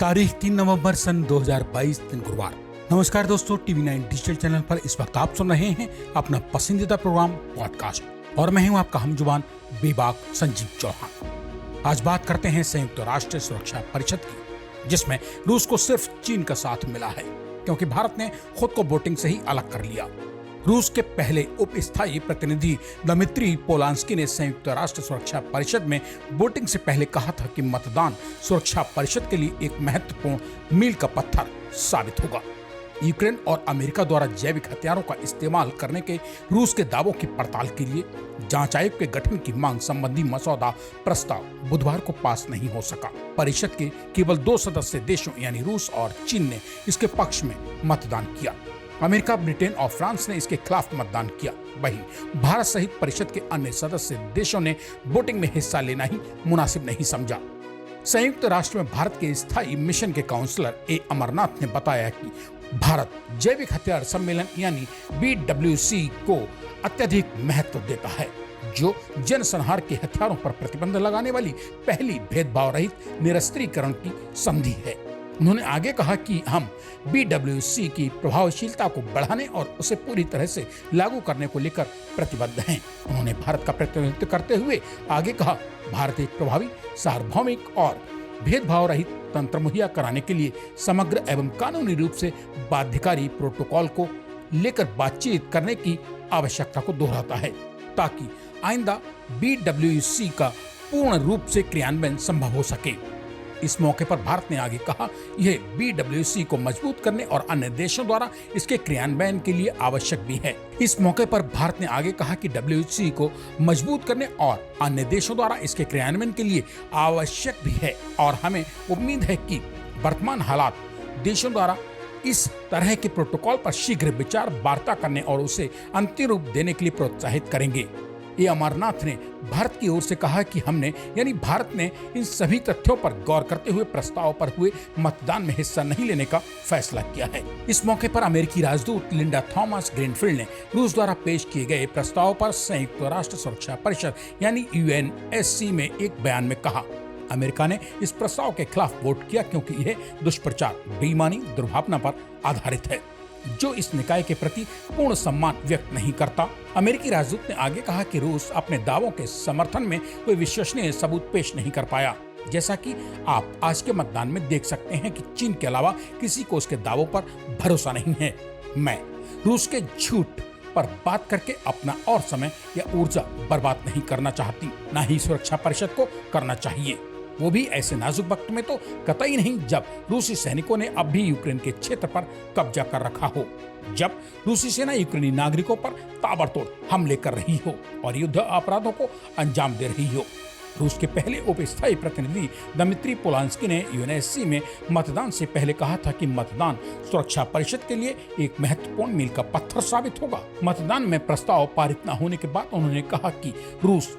तारीख 3 नवंबर सन 2022 दिन गुरुवार। नमस्कार दोस्तों, टीवी9 डिजिटल चैनल पर इस वक्त आप सुन रहे हैं अपना पसंदीदा प्रोग्राम पॉडकास्ट और मैं हूं आपका हमजुबान बेबाक संजीव चौहान। आज बात करते हैं संयुक्त राष्ट्र सुरक्षा परिषद की, जिसमें रूस को सिर्फ चीन का साथ मिला है क्योंकि भारत ने खुद को वोटिंग से ही अलग कर लिया। रूस के पहले उप स्थायी प्रतिनिधि दमित्री पोलांस्की ने संयुक्त राष्ट्र सुरक्षा परिषद में वोटिंग से पहले कहा था कि मतदान सुरक्षा परिषद के लिए एक महत्वपूर्ण मील का पत्थर साबित होगा। यूक्रेन और अमेरिका द्वारा जैविक हथियारों का इस्तेमाल करने के रूस के दावों की पड़ताल के लिए जांच आयोग के गठन की मांग संबंधी मसौदा प्रस्ताव बुधवार को पास नहीं हो सका। परिषद के केवल 2 सदस्य देशों यानी रूस और चीन ने इसके पक्ष में मतदान किया। अमेरिका, ब्रिटेन और फ्रांस ने इसके खिलाफ मतदान किया। वहीं भारत सहित परिषद के अन्य सदस्य देशों ने वोटिंग में हिस्सा लेना ही मुनासिब नहीं समझा। संयुक्त राष्ट्र में भारत के स्थायी मिशन के काउंसलर ए अमरनाथ ने बताया कि भारत जैविक हथियार सम्मेलन यानी BWC को अत्यधिक महत्व देता है, जो जनसंहार के हथियारों पर प्रतिबंध लगाने वाली पहली भेदभाव रहित निरस्त्रीकरण की संधि है। उन्होंने आगे कहा कि हम BWC की प्रभावशीलता को बढ़ाने और उसे पूरी तरह से लागू करने को लेकर प्रतिबद्ध हैं। उन्होंने भारत का प्रतिनिधित्व करते हुए आगे कहा, भारत एक प्रभावी, सार्वभौमिक और भेदभाव रहित तंत्र मुहैया कराने के लिए समग्र एवं कानूनी रूप से बाध्यकारी प्रोटोकॉल को लेकर बातचीत करने की आवश्यकता को दोहराता है, ताकि आइंदा BWC का पूर्ण रूप से क्रियान्वयन संभव हो सके। इस मौके पर भारत ने आगे कहा, यह BWC को मजबूत करने और अन्य देशों द्वारा इसके क्रियान्वयन के लिए आवश्यक भी है। इस मौके पर भारत ने आगे कहा कि WC को मजबूत करने और अन्य देशों द्वारा इसके क्रियान्वयन के लिए आवश्यक भी है और हमें उम्मीद है कि वर्तमान हालात देशों द्वारा इस तरह के प्रोटोकॉल पर शीघ्र विचार वार्ता करने और उसे अंतिम रूप देने के लिए प्रोत्साहित करेंगे। ये अमरनाथ ने भारत की ओर से कहा कि हमने यानी भारत ने इन सभी तथ्यों पर गौर करते हुए प्रस्ताव पर हुए मतदान में हिस्सा नहीं लेने का फैसला किया है। इस मौके पर अमेरिकी राजदूत लिंडा थॉमस ग्रीनफील्ड ने रूस द्वारा पेश किए गए प्रस्ताव पर संयुक्त राष्ट्र सुरक्षा परिषद यानी UNSC में एक बयान में कहा, अमेरिका ने इस प्रस्ताव के खिलाफ वोट किया क्योंकि यह दुष्प्रचार, बेईमानी, दुर्भावना पर आधारित है, जो इस निकाय के प्रति पूर्ण सम्मान व्यक्त नहीं करता। अमेरिकी राजदूत ने आगे कहा कि रूस अपने दावों के समर्थन में कोई विश्वसनीय सबूत पेश नहीं कर पाया। जैसा कि आप आज के मतदान में देख सकते हैं कि चीन के अलावा किसी को उसके दावों पर भरोसा नहीं है। मैं रूस के झूठ पर बात करके अपना और समय या ऊर्जा बर्बाद नहीं करना चाहती, न ही सुरक्षा परिषद को करना चाहिए, वो भी ऐसे नाजुक वक्त में तो कतई नहीं जब रूसी सैनिकों ने अब भी यूक्रेन के क्षेत्र पर कब्जा कर रखा हो, जब रूसी सेना यूक्रेनी नागरिकों पर ताबड़तोड़ हमले कर रही हो और युद्ध अपराधों को अंजाम दे रही हो। रूस के पहले उप स्थायी प्रतिनिधि दमित्री पोलांस्की ने UNSC में मतदान से पहले कहा था कि मतदान सुरक्षा परिषद के लिए एक महत्वपूर्ण मील का पत्थर साबित होगा। मतदान में प्रस्ताव पारित न होने के बाद उन्होंने कहा कि रूस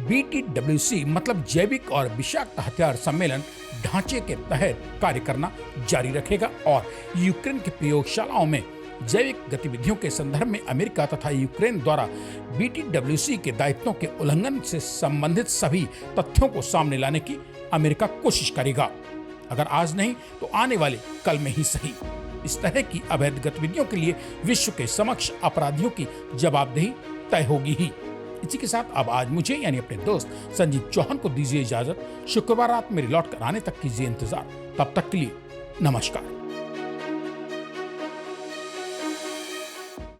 BWC मतलब जैविक और विषाक्त हथियार सम्मेलन ढांचे के तहत कार्य करना जारी रखेगा और यूक्रेन की प्रयोगशालाओं में जैविक गतिविधियों के संदर्भ में अमेरिका तथा यूक्रेन द्वारा BWC के दायित्वों के उल्लंघन से संबंधित सभी तथ्यों को सामने लाने की अमेरिका कोशिश करेगा। अगर आज नहीं तो आने वाले कल में ही सही। इस तरह की अवैध गतिविधियों के लिए विश्व के समक्ष अपराधियों की जवाबदेही तय होगी ही। इसी के साथ अब आज मुझे यानी अपने दोस्त संजीव चौहान को दीजिए इजाजत। शुक्रवार रात मेरे लौट कर आने तक कीजिए इंतजार। तब तक के लिए नमस्कार।